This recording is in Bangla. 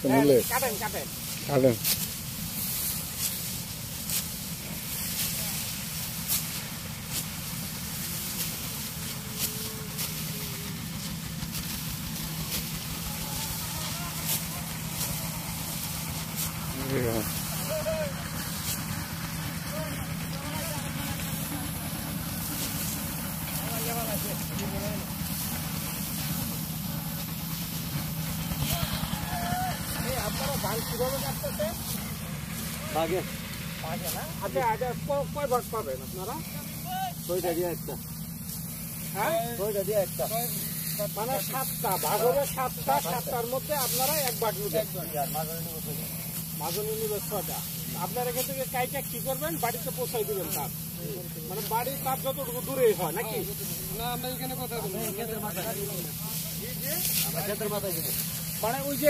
কাটেন কাটেন কাটেন আপনারা ধান কিভাবে কাটতেছেন? আগে আগে না? আচ্ছা আচ্ছা কয় ভাগ পাবেন আপনারা? 6টা দিয়ে একটা হ্যাঁ 6টা দিয়ে একটা মানে 7টা ভাগ হবে 7টার মধ্যে আপনারা এক ভাগ নেবেন মাজনি নেবেন 6টা আপনারা এখান থেকে কাইটা কি করবেন বাড়িতে পৌঁছাই দিবেন তার মানে বাড়ির তার যতটুকু দূরে হয় নাকি না আমরা এখানে কথা বলি ক্ষেতের মাথায় ক্ষেতের মাথায় মানে ওই যে